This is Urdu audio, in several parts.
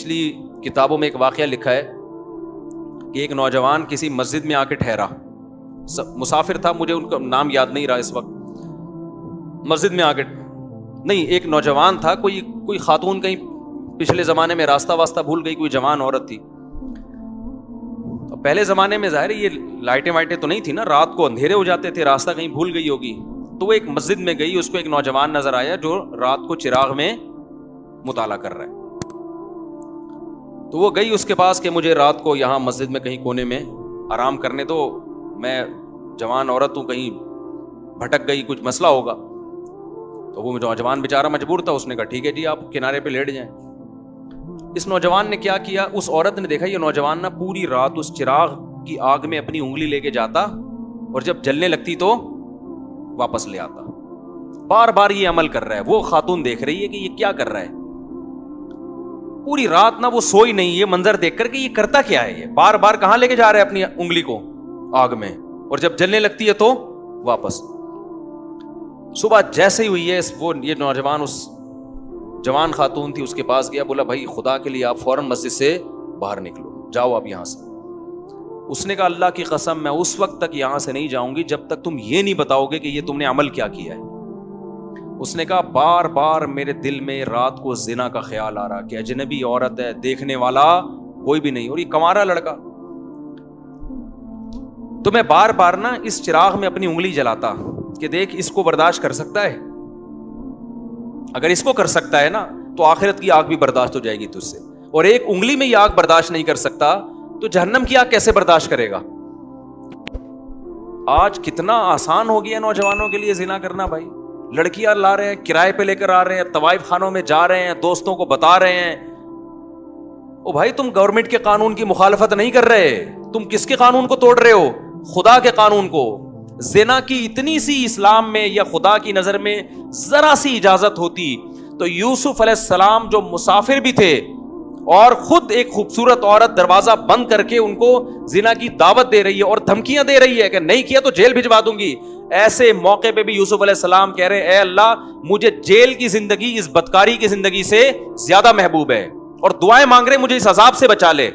پچھلی کتابوں میں ایک واقعہ لکھا ہے کہ ایک نوجوان کسی مسجد میں آ کے ٹھہرا، مسافر تھا، مجھے ان کا نام یاد نہیں رہا اس وقت. مسجد میں آ کے نہیں، ایک نوجوان تھا، کوئی خاتون کہیں پچھلے زمانے میں راستہ واسطہ بھول گئی، کوئی جوان عورت تھی. پہلے زمانے میں ظاہر ہے یہ لائٹیں وائٹیں تو نہیں تھی نا، رات کو اندھیرے ہو جاتے تھے، راستہ کہیں بھول گئی ہوگی. تو وہ ایک مسجد میں گئی، اس کو ایک نوجوان نظر آیا جو رات کو چراغ میں مطالعہ کر رہا ہے. تو وہ گئی اس کے پاس کہ مجھے رات کو یہاں مسجد میں کہیں کونے میں آرام کرنے دو، میں جوان عورت ہوں، کہیں بھٹک گئی، کچھ مسئلہ ہوگا. تو وہ نوجوان بیچارہ مجبور تھا، اس نے کہا ٹھیک ہے جی، آپ کنارے پہ لیٹ جائیں. اس نوجوان نے کیا کیا، اس عورت نے دیکھا یہ نوجوان نا پوری رات اس چراغ کی آگ میں اپنی انگلی لے کے جاتا اور جب جلنے لگتی تو واپس لے آتا. بار بار یہ عمل کر رہا ہے. وہ خاتون دیکھ رہی ہے کہ یہ کیا کر رہا ہے، پوری رات نہ وہ سوئی نہیں، یہ منظر دیکھ کر کہ یہ کرتا کیا ہے، یہ بار بار کہاں لے کے جا رہا ہے اپنی انگلی کو آگ میں، اور جب جلنے لگتی ہے تو واپس. صبح جیسے ہی ہوئی ہے یہ نوجوان اس جوان خاتون تھی اس کے پاس گیا، بولا بھائی خدا کے لیے آپ فوراً مسجد سے باہر نکلو، جاؤ آپ یہاں سے. اس نے کہا اللہ کی قسم میں اس وقت تک یہاں سے نہیں جاؤں گی جب تک تم یہ نہیں بتاؤ گے کہ یہ تم نے عمل کیا کیا ہے. اس نے کہا بار بار میرے دل میں رات کو زنا کا خیال آ رہا کہ اجنبی عورت ہے، دیکھنے والا کوئی بھی نہیں، اور یہ کنوارا لڑکا. تو میں بار بار نا اس چراغ میں اپنی انگلی جلاتا کہ دیکھ اس کو برداشت کر سکتا ہے، اگر اس کو کر سکتا ہے نا تو آخرت کی آگ بھی برداشت ہو جائے گی تجھ سے، اور ایک انگلی میں یہ آگ برداشت نہیں کر سکتا تو جہنم کی آگ کیسے برداشت کرے گا. آج کتنا آسان ہو گیا نوجوانوں کے لیے زنا کرنا. بھائی لڑکیاں لا رہے ہیں، کرائے پہ لے کر آ رہے ہیں، طوائف خانوں میں جا رہے ہیں، دوستوں کو بتا رہے ہیں. او بھائی تم گورنمنٹ کے قانون کی مخالفت نہیں کر رہے، تم کس کے قانون کو توڑ رہے ہو؟ خدا کے قانون کو. زنا کی اتنی سی اسلام میں یا خدا کی نظر میں ذرا سی اجازت ہوتی تو یوسف علیہ السلام جو مسافر بھی تھے اور خود ایک خوبصورت عورت دروازہ بند کر کے ان کو زنا کی دعوت دے رہی ہے اور دھمکیاں دے رہی ہے کہ نہیں کیا تو جیل بھجوا دوں گی، ایسے موقع پہ بھی یوسف علیہ السلام کہہ رہے اے اللہ مجھے جیل کی زندگی اس بدکاری کی زندگی سے زیادہ محبوب ہے، اور دعائیں مانگ رہے مجھے اس عذاب سے بچا لے.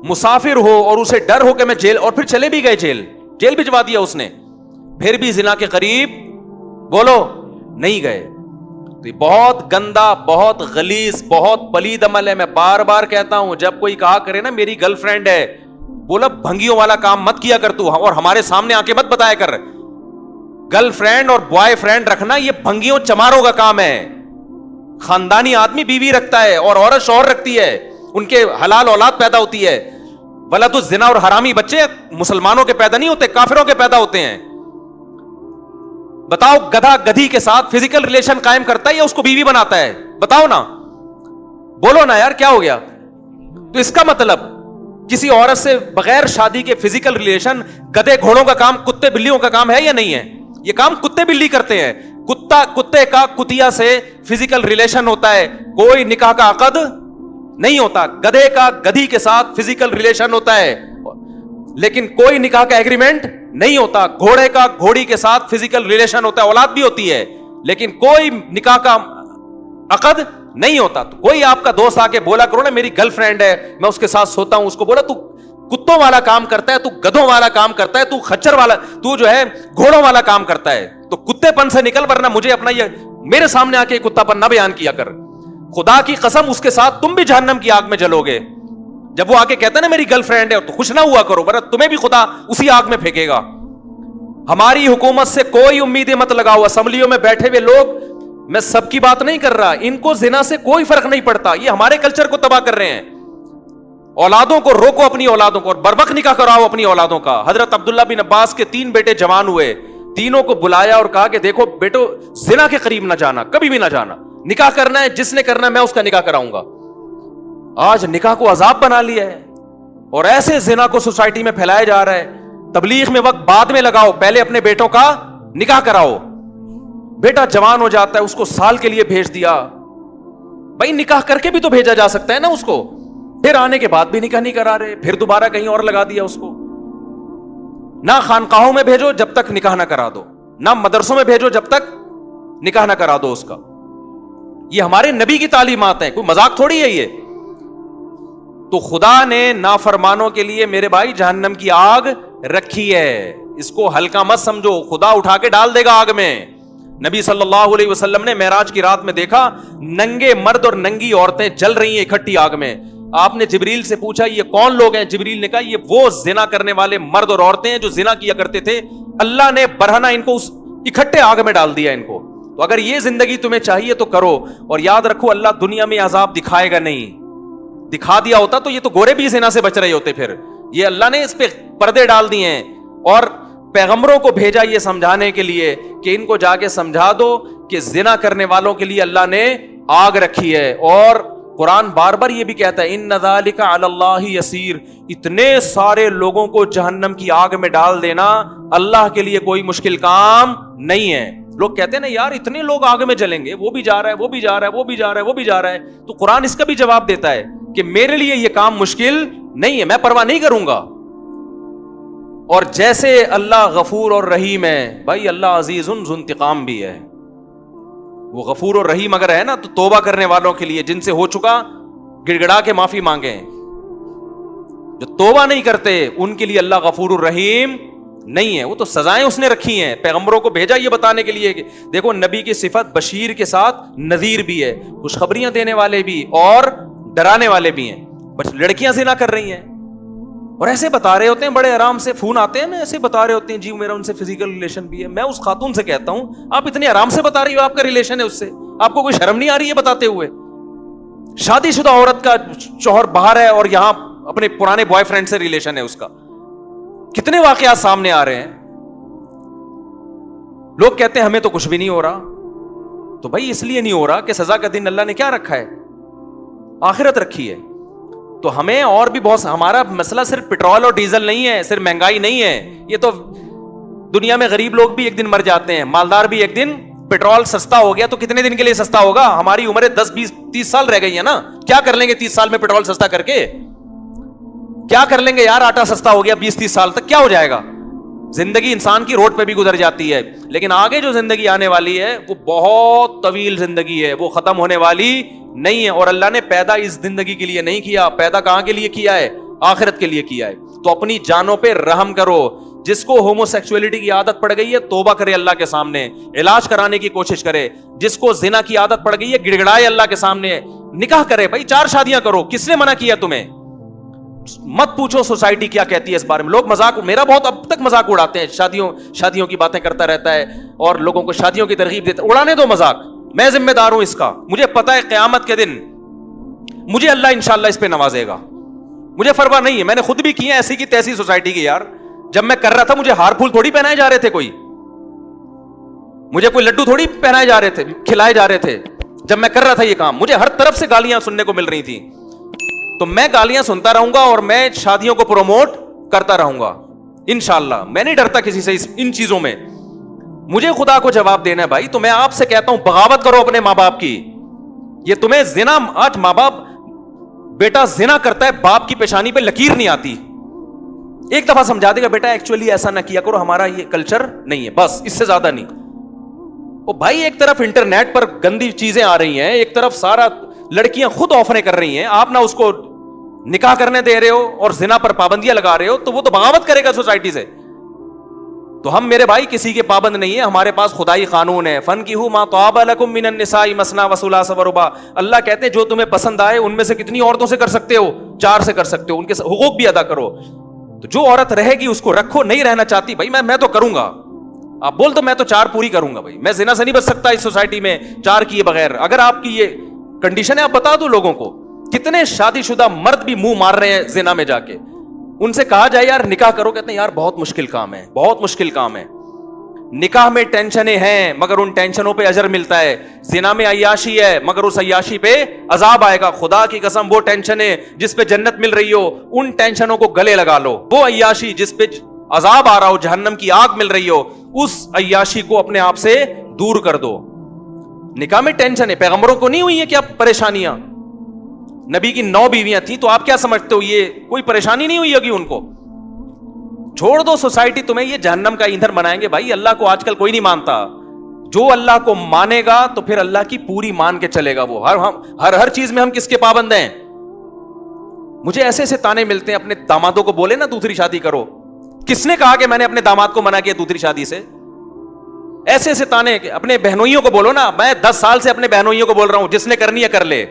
مسافر ہو اور اسے ڈر ہو کہ میں جیل، اور پھر چلے بھی گئے جیل بھجوا دیا اس نے، پھر بھی زنا کے قریب بولو نہیں گئے. تو یہ بہت گندا، بہت غلیظ، بہت پلید عمل ہے. میں بار بار کہتا ہوں جب کوئی کہا کرے نا میری گرل فرینڈ ہے، بولا بھنگیوں والا کام مت کیا کر تو، اور ہمارے سامنے آ کے مت بتایا کر. گرل فرینڈ اور بوائے فرینڈ رکھنا یہ بھنگیوں چماروں کا کام ہے. خاندانی آدمی بیوی رکھتا ہے اور عورت شوہر رکھتی ہے، ان کے حلال اولاد پیدا ہوتی ہے. ولد الزنا اور حرامی بچے مسلمانوں کے پیدا نہیں ہوتے، کافروں کے پیدا ہوتے ہیں. بتاؤ گدھا گدھی کے ساتھ فزیکل ریلیشن قائم کرتا ہے یا اس کو بیوی بناتا ہے؟ بتاؤ نا، بولو نا یار کیا ہو گیا. تو اس کا مطلب کسی عورت سے بغیر شادی کے فزیکل ریلیشن گدھے گھوڑوں کا کام، کتے بلیوں کا کام ہے یا نہیں ہے؟ یہ کام کتے بلی کرتے ہیں. کتے کا کتیا سے فزیکل ریلیشن ہوتا ہے، کوئی نکاح کا عقد نہیں ہوتا. گدھے کا گدھی کے ساتھ فزیکل ریلیشن ہوتا ہے لیکن کوئی نکاح کا ایگریمنٹ نہیں ہوتا. گھوڑے کا گھوڑی کے ساتھ فزیکل ریلیشن ہوتا ہے، اولاد بھی ہوتی ہے لیکن کوئی نکاح کا عقد نہیں ہوتا. تو کوئی آپ کا دوست آ کے بولا کرو نا میری گرل فرینڈ ہے، میں اس کے ساتھ سوتا ہوں، اس کو بولا تو کتوں والا کام کرتا ہے، تو گدھوں والا کام کرتا ہے، تو خچر والا، تو جو ہے گھوڑوں والا کام کرتا ہے، تو کتے پن سے نکل، ورنہ مجھے اپنا یہ میرے سامنے آ کے کتا پن نہ بیان کیا کر. خدا کی قسم اس کے ساتھ تم بھی جہنم کی آگ میں جلو گے. جب وہ آ کے کہتا ہے نا میری گرل فرینڈ ہے تو خوش نہ ہوا کرو، ورنہ تمہیں بھی خدا اسی آگ میں پھینکے گا. ہماری حکومت سے کوئی امیدیں مت لگاؤ. اسمبلیوں میں بیٹھے ہوئے لوگ، میں سب کی بات نہیں کر رہا، ان کو زنا سے کوئی فرق نہیں پڑتا، یہ ہمارے کلچر کو تباہ کر رہے ہیں. اولادوں کو روکو، اپنی اولادوں کو، اور بربق نکاح کراؤ اپنی اولادوں کا. حضرت عبداللہ بن عباس کے 3 بیٹے جوان ہوئے، تینوں کو بلایا اور کہا کہ دیکھو بیٹو زنا کے قریب نہ جانا، کبھی بھی نہ جانا، نکاح کرنا ہے جس نے کرنا ہے میں اس کا نکاح کراؤں گا. آج نکاح کو عذاب بنا لیا ہے اور ایسے زنا کو سوسائٹی میں پھیلایا جا رہا ہے. تبلیغ میں وقت بعد میں لگاؤ، پہلے اپنے بیٹوں کا نکاح کراؤ. بیٹا جوان ہو جاتا ہے اس کو سال کے لیے بھیج دیا، بھائی نکاح کر کے بھی تو بھیجا جا سکتا ہے نا اس کو. پھر آنے کے بعد بھی نکاح نہیں کرا رہے، پھر دوبارہ کہیں اور لگا دیا اس کو. نہ خانقاہوں میں بھیجو جب تک نکاح نہ کرا دو، نہ مدرسوں میں بھیجو جب تک نکاح نہ کرا دو اس کا. یہ ہمارے نبی کی تعلیمات ہیں, کوئی مذاق تھوڑی ہے یہ. تو خدا نے نافرمانوں کے لیے میرے بھائی جہنم کی آگ رکھی ہے, اس کو ہلکا مت سمجھو, خدا اٹھا کے ڈال دے گا آگ میں. نبی صلی اللہ علیہ وسلم نے معراج کی رات میں دیکھا ننگے مرد اور ننگی عورتیں جل رہی ہیں اکٹھی آگ میں. آپ نے جبریل سے پوچھا یہ کون لوگ ہیں؟ جبریل نے کہا یہ وہ زنا کرنے والے مرد اور عورتیں ہیں جو زنا کیا کرتے تھے, اللہ نے برہنہ ان کو اس اکٹھے آگ میں ڈال دیا ان کو. تو اگر یہ زندگی تمہیں چاہیے تو کرو, اور یاد رکھو اللہ دنیا میں عذاب دکھائے گا نہیں. دکھا دیا ہوتا تو یہ تو گورے بھی زنا سے بچ رہے ہوتے. پھر یہ اللہ نے اس پہ پردے ڈال دیے ہیں, اور پیغمبروں کو بھیجا یہ سمجھانے کے لیے کہ ان کو جا کے سمجھا دو کہ زنا کرنے والوں کے لیے اللہ نے آگ رکھی ہے. اور قرآن بار بار یہ بھی کہتا ہے ان ذالک علی اللہ یسیر, اتنے سارے لوگوں کو جہنم کی آگ میں ڈال دینا اللہ کے لیے کوئی مشکل کام نہیں ہے. لوگ کہتے ہیں نا یار اتنے لوگ آگ میں جلیں گے, وہ بھی جا رہا ہے, وہ بھی جا رہا ہے, وہ بھی جا رہا ہے, وہ بھی جا رہا ہے. تو قرآن اس کا بھی جواب دیتا ہے کہ میرے لیے یہ کام مشکل نہیں ہے, میں پرواہ نہیں کروں گا. اور جیسے اللہ غفور اور رحیم ہے, بھائی اللہ عزیز ذو انتقام بھی ہے. وہ غفور اور رحیم اگر ہے نا تو توبہ کرنے والوں کے لیے جن سے ہو چکا گڑ گڑا کے معافی مانگیں. جو توبہ نہیں کرتے ان کے لیے اللہ غفور الرحیم نہیں ہے. وہ تو سزائیں اس نے رکھی ہیں, پیغمبروں کو بھیجا یہ بتانے کے لیے کہ دیکھو نبی کی صفت بشیر کے ساتھ نذیر بھی ہے, خوشخبریاں دینے والے بھی اور ڈرانے والے بھی ہیں. بس لڑکیاں زنا کر رہی ہیں اور ایسے بتا رہے ہوتے ہیں, بڑے آرام سے فون آتے ہیں نا, ایسے بتا رہے ہوتے ہیں جی میرا ان سے فزیکل ریلیشن بھی ہے. میں اس خاتون سے کہتا ہوں آپ اتنے آرام سے بتا رہی ہو آپ کا ریلیشن ہے اس سے, آپ کو کوئی شرم نہیں آ رہی ہے بتاتے ہوئے؟ شادی شدہ عورت کا شوہر باہر ہے اور یہاں اپنے پرانے بوائے فرینڈ سے ریلیشن ہے اس کا. کتنے واقعات سامنے آ رہے ہیں. لوگ کہتے ہیں ہمیں تو کچھ بھی نہیں ہو رہا. تو بھائی اس لیے نہیں ہو رہا کہ سزا کا دن اللہ نے کیا رکھا ہے؟ آخرت رکھی ہے. تو ہمیں اور بھی بہت, ہمارا مسئلہ صرف پیٹرول اور ڈیزل نہیں ہے, صرف مہنگائی نہیں ہے. یہ تو دنیا میں غریب لوگ بھی ایک دن مر جاتے ہیں, مالدار بھی ایک دن. پیٹرول سستا ہو گیا تو کتنے دن کے لیے سستا ہوگا؟ ہماری عمریں 10 20 30 سال رہ گئی ہیں نا. کیا کر لیں گے 30 سال میں پیٹرول سستا کر کے؟ کیا کر لیں گے یار؟ آٹا سستا ہو گیا 20 30 سال تک کیا ہو جائے گا؟ زندگی انسان کی روڈ پہ بھی گزر جاتی ہے, لیکن آگے جو زندگی آنے والی ہے وہ بہت طویل زندگی ہے, وہ ختم ہونے والی نہیں ہے. اور اللہ نے پیدا اس زندگی کے لیے نہیں کیا, پیدا کہاں کے لیے کیا ہے؟ آخرت کے لیے کیا ہے. تو اپنی جانوں پہ رحم کرو. جس کو ہومو سیکسولیٹی کی عادت پڑ گئی ہے توبہ کرے اللہ کے سامنے, علاج کرانے کی کوشش کرے. جس کو زنا کی عادت پڑ گئی ہے گڑگڑائے اللہ کے سامنے, نکاح کرے. بھائی 4 شادیاں کرو, کس نے منع کیا تمہیں؟ مت پوچھو سوسائٹی کیا کہتی ہے اس بارے میں. لوگ مذاق, میرا بہت اب تک مذاق اڑاتے ہیں, شادیوں کی باتیں کرتا رہتا ہے اور لوگوں کو شادیوں کی ترغیب دیتا. اڑانے دو مذاق, میں ذمہ دار ہوں اس کا. مجھے پتا ہے قیامت کے دن مجھے اللہ انشاءاللہ اس پہ نوازے گا. مجھے پرواہ نہیں ہے, میں نے خود بھی کی ہے ایسی کی تیسی سوسائٹی کی. یار جب میں کر رہا تھا مجھے ہار پھول تھوڑی پہنائے جا رہے تھے, مجھے کوئی لڈو تھوڑی پہنائے جا رہے تھے, کھلائے جا رہے تھے. جب میں کر رہا تھا یہ کام مجھے ہر طرف سے گالیاں سننے کو مل رہی تھی. تو میں گالیاں سنتا رہوں گا اور میں شادیوں کو پروموٹ کرتا رہوں گا انشاءاللہ. میں نہیں ڈرتا کسی سے ان چیزوں میں. مجھے خدا کو جواب دینا ہے بھائی. تو میں آپ سے کہتا ہوں بغاوت کرو اپنے ماں باپ کی. یہ تمہیں زنا, آج ماں باپ, بیٹا زنا کرتا ہے باپ کی پیشانی پہ لکیر نہیں آتی, ایک دفعہ سمجھا دے گا بیٹا ایکچولی ایسا نہ کیا کرو, ہمارا یہ کلچر نہیں ہے, بس اس سے زیادہ نہیں. او بھائی ایک طرف انٹرنیٹ پر گندی چیزیں آ رہی ہیں, ایک طرف سارا لڑکیاں خود آفریں کر رہی ہیں, آپ نہ اس کو نکاح کرنے دے رہے ہو اور زنا پر پابندیاں لگا رہے ہو, تو وہ تو بغاوت کرے گا سوسائٹی سے. تو ہم میرے بھائی کسی کے پابند نہیں ہے, ہمارے پاس خدائی قانون ہے. فَانْكِحُوا مَا طَابَ لَكُم مِّنَ النِّسَاءِ مَثْنَىٰ وَثُلَاثَ وَرُبَاعَ. اللہ کہتے ہیں جو تمہیں پسند آئے ان میں سے کتنی عورتوں سے کر سکتے ہو؟ 4 سے کر سکتے ہو, ان کے حقوق بھی ادا کرو. تو جو عورت رہے گی اس کو رکھو, نہیں رہنا چاہتی بھائی میں تو کروں گا, آپ بول تو میں تو 4 پوری کروں گا. بھائی میں زنا سے نہیں بچ سکتا اس سوسائٹی میں 4 کیے بغیر. اگر آپ کی یہ کنڈیشن ہے آپ بتا دو لوگوں کو. کتنے شادی شدہ مرد بھی منہ مار رہے ہیں زنا میں جا کے, ان سے کہا جائے یار نکاح کرو, کہتے ہیں یار بہت مشکل کام ہے, بہت مشکل کام ہے. نکاح میں ٹینشنیں ہیں مگر ان ٹینشنوں پہ اجر ملتا ہے. زنا میں عیاشی ہے مگر اس عیاشی پہ عذاب آئے گا. خدا کی قسم وہ ٹینشنیں جس پہ جنت مل رہی ہو ان ٹینشنوں کو گلے لگا لو. وہ عیاشی جس پہ عذاب آ رہا ہو, جہنم کی آگ مل رہی ہو, اس عیاشی کو اپنے آپ سے دور کر دو. نکاح میں ٹینشن ہے, پیغمبروں کو نہیں ہوئی ہے کیا پریشانیاں؟ نبی کی 9 بیویاں تھیں, تو آپ کیا سمجھتے ہو یہ کوئی پریشانی نہیں ہوئی ہوگی ان کو؟ چھوڑ دو سوسائٹی تمہیں یہ جہنم کا ایندھن بنائیں گے. بھائی اللہ کو آج کل کوئی نہیں مانتا. جو اللہ کو مانے گا تو پھر اللہ کی پوری مان کے چلے گا وہ. ہر چیز میں ہم کس کے پابند ہیں؟ مجھے ایسے ایسے تانے ملتے ہیں, اپنے دامادوں کو بولے نا دوسری شادی کرو. کس نے کہا کہ میں نے اپنے داماد کو منع کیا دوسری شادی سے؟ ایسے ایسے تانے. اپنے بہنوئیوں کو بولو نا, میں 10 سال سے اپنے بہنوئیوں کو بول رہا ہوں جس نے کرنی ہے کر لے.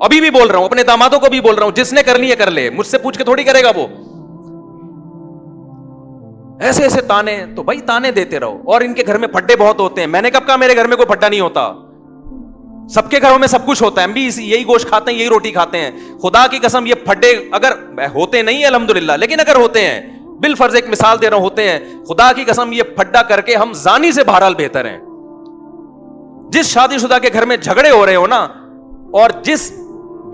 ابھی بھی بول رہا ہوں, اپنے دامادوں کو بھی بول رہا ہوں جس نے کرنی ہے کر لے, مجھ سے پوچھ کے تھوڑی کرے گا وہ. ایسے ایسے تانے. تو بھائی تانے دیتے رہو. اور ان کے گھر میں پھڈے بہت ہوتے ہیں. میں نے کب کہا میرے گھر میں کوئی پھڈا نہیں ہوتا؟ سب کے گھروں میں سب کچھ ہوتا ہے, ہم بھی یہی گوشت کھاتے ہیں, یہی روٹی کھاتے ہیں. خدا کی قسم یہ پھڈے اگر ہوتے نہیں الحمدللہ, لیکن اگر ہوتے ہیں, بالفرض ایک مثال دے رہا ہوں, ہوتے ہیں, خدا کی قسم یہ پھڈا کر کے ہم زانی سے بہرحال بہتر ہیں. جس شادی شدہ کے گھر میں جھگڑے ہو رہے ہو نا, اور جس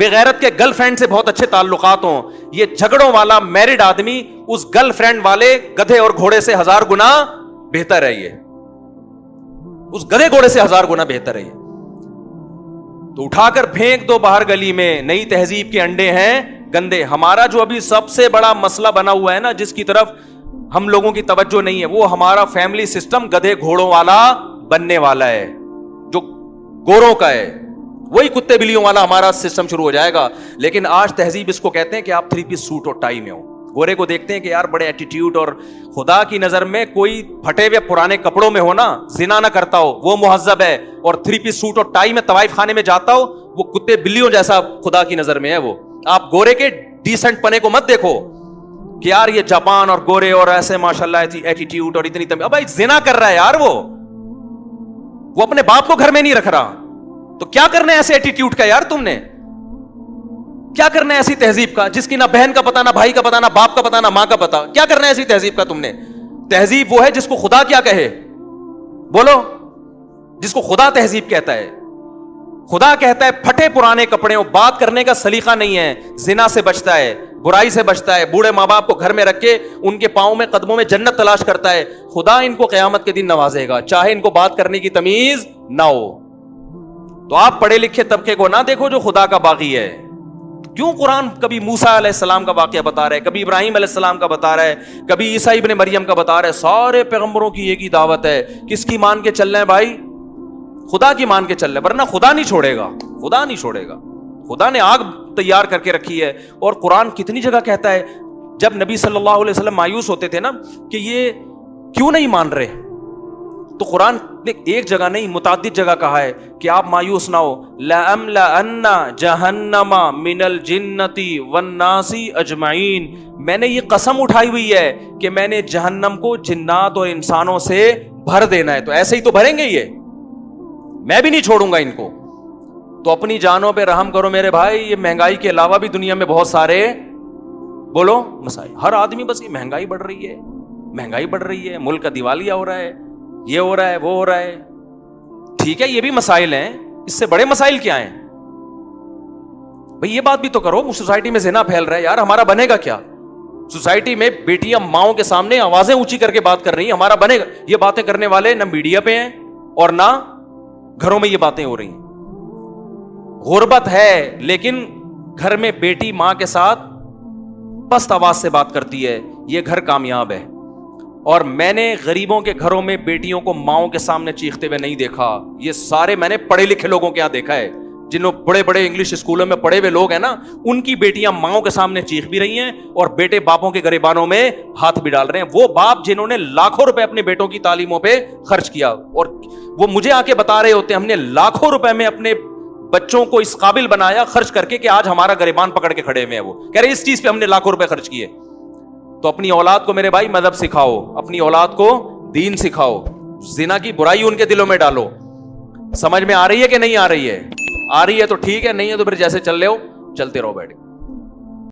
بغیرت کے گرل فرینڈ سے بہت اچھے تعلقات ہوں, یہ جھگڑوں والا میرڈ آدمی اس گرل فرینڈ والے گدھے اور گھوڑے سے 1000 گنا بہتر ہے. یہ اس گدھے گھوڑے سے 1000 گنا بہتر ہے. تو اٹھا کر پھینک دو باہر گلی میں, نئی تہذیب کے انڈے ہیں گندے. ہمارا جو ابھی سب سے بڑا مسئلہ بنا ہوا ہے نا, جس کی طرف ہم لوگوں کی توجہ نہیں ہے, وہ ہمارا فیملی سسٹم گدھے گھوڑوں والا بننے والا ہے, جو گوروں کا ہے. وہی کتے بلیوں والا ہمارا سسٹم شروع ہو جائے گا. لیکن آج تہذیب اس کو کہتے ہیں کہ آپ 3 پیس سوٹ اور ٹائی میں ہو. گورے کو دیکھتے ہیں کہ یار بڑے ایٹیٹیوڈ, اور خدا کی نظر میں کوئی پھٹے ہوئے پرانے کپڑوں میں ہو نا, زنا نہ کرتا ہو, وہ مہذب ہے. اور 3 پیس سوٹ اور ٹائی میں طوائف خانے میں جاتا ہو, وہ کتے بلیوں جیسا خدا کی نظر میں ہے وہ. آپ گورے کے ڈیسنٹ پنے کو مت دیکھو کہ یار یہ جاپان اور گورے اور ایسے ماشاءاللہ ایٹیٹیوڈ اور اتنی اب بھائی زنا کر رہا ہے یار, وہ اپنے باپ کو گھر میں نہیں رکھ رہا. تو کیا کرنا ہے ایسے ایٹیٹیوڈ کا یار؟ تم نے کیا کرنا ہے ایسی تہذیب کا جس کی نہ بہن کا پتا, نہ بھائی کا پتا, نہ باپ کا پتا, نہ ماں کا پتا؟ کیا کرنا ہے ایسی تہذیب کا تم نے؟ تہذیب وہ ہے جس کو خدا کیا کہے, بولو, جس کو خدا تہذیب کہتا ہے. خدا کہتا ہے پھٹے پرانے کپڑے, بات کرنے کا سلیقہ نہیں ہے, زنا سے بچتا ہے, برائی سے بچتا ہے, بوڑھے ماں باپ کو گھر میں رکھ کے ان کے پاؤں میں قدموں میں جنت تلاش کرتا ہے. خدا ان کو قیامت کے دن نوازے گا, چاہے ان کو بات کرنے کی تمیز نہ ہو. تو آپ پڑھے لکھے طبقے کو نہ دیکھو جو خدا کا باغی ہے. کیوں قرآن کبھی موسیٰ علیہ السلام کا واقعہ بتا رہا ہے, کبھی ابراہیم علیہ السلام کا بتا رہا ہے, کبھی عیسیٰ ابن مریم کا بتا رہا ہے. سارے پیغمبروں کی ایک ہی دعوت ہے, کس کی مان کے چل رہے ہیں بھائی؟ خدا کی مان کے چل رہے ہیں, ورنہ خدا نہیں چھوڑے گا. خدا نہیں چھوڑے گا. خدا نے آگ تیار کر کے رکھی ہے. اور قرآن کتنی جگہ کہتا ہے, جب نبی صلی اللہ علیہ وسلم مایوس ہوتے تھے نا کہ یہ کیوں نہیں مان رہے, تو قرآن نے ایک جگہ نہیں متعدد جگہ کہا ہے کہ آپ مایوس نہ ہو. لَأَمْلَأَنَّ جَهَنَّمَ مِنَ الْجِنَّةِ وَالنَّاسِ أَجْمَعِينَ, میں نے یہ قسم اٹھائی ہوئی ہے کہ میں نے جہنم کو جنات اور انسانوں سے بھر دینا ہے. تو ایسے ہی تو بھریں گے, یہ میں بھی نہیں چھوڑوں گا ان کو. تو اپنی جانوں پہ رحم کرو میرے بھائی. یہ مہنگائی کے علاوہ بھی دنیا میں بہت سارے, بولو, مسائل. ہر آدمی بس یہ مہنگائی بڑھ رہی ہے, مہنگائی بڑھ رہی ہے, ملک کا دیوالیہ ہو رہا ہے, یہ ہو رہا ہے, وہ ہو رہا ہے. ٹھیک ہے, یہ بھی مسائل ہیں, اس سے بڑے مسائل کیا ہیں بھئی؟ یہ بات بھی تو کرو. سوسائٹی میں زنا پھیل رہا ہے یار, ہمارا بنے گا کیا؟ سوسائٹی میں بیٹیاں ماؤں کے سامنے آوازیں اونچی کر کے بات کر رہی ہیں, ہمارا بنے گا؟ یہ باتیں کرنے والے نہ میڈیا پہ ہیں اور نہ گھروں میں یہ باتیں ہو رہی ہیں. غربت ہے, لیکن گھر میں بیٹی ماں کے ساتھ پست آواز سے بات کرتی ہے, یہ گھر کامیاب ہے. اور میں نے غریبوں کے گھروں میں بیٹیوں کو ماؤں کے سامنے چیختے ہوئے نہیں دیکھا. یہ سارے میں نے پڑھے لکھے لوگوں کے یہاں دیکھا ہے, جنہوں بڑے بڑے انگلش اسکولوں میں پڑھے ہوئے لوگ ہیں نا, ان کی بیٹیاں ماؤں کے سامنے چیخ بھی رہی ہیں اور بیٹے باپوں کے گریبانوں میں ہاتھ بھی ڈال رہے ہیں. وہ باپ جنہوں نے لاکھوں روپے اپنے بیٹوں کی تعلیموں پہ خرچ کیا, اور وہ مجھے آ کے بتا رہے ہوتے ہیں ہم نے لاکھوں روپے میں اپنے بچوں کو اس قابل بنایا خرچ کر کے کہ آج ہمارا گریبان پکڑ کے کھڑے ہوئے ہیں. وہ کہہ رہے اس چیز پہ ہم نے لاکھوں روپے خرچ کیے. تو اپنی اولاد کو میرے بھائی مذہب سکھاؤ, اپنی اولاد کو دین سکھاؤ, زنا کی برائی ان کے دلوں میں ڈالو. سمجھ میں آ رہی ہے کہ نہیں آ رہی ہے؟ آ رہی ہے تو ٹھیک ہے, نہیں ہے تو پھر جیسے چل رہے ہو چلتے رہو بیٹھ کے.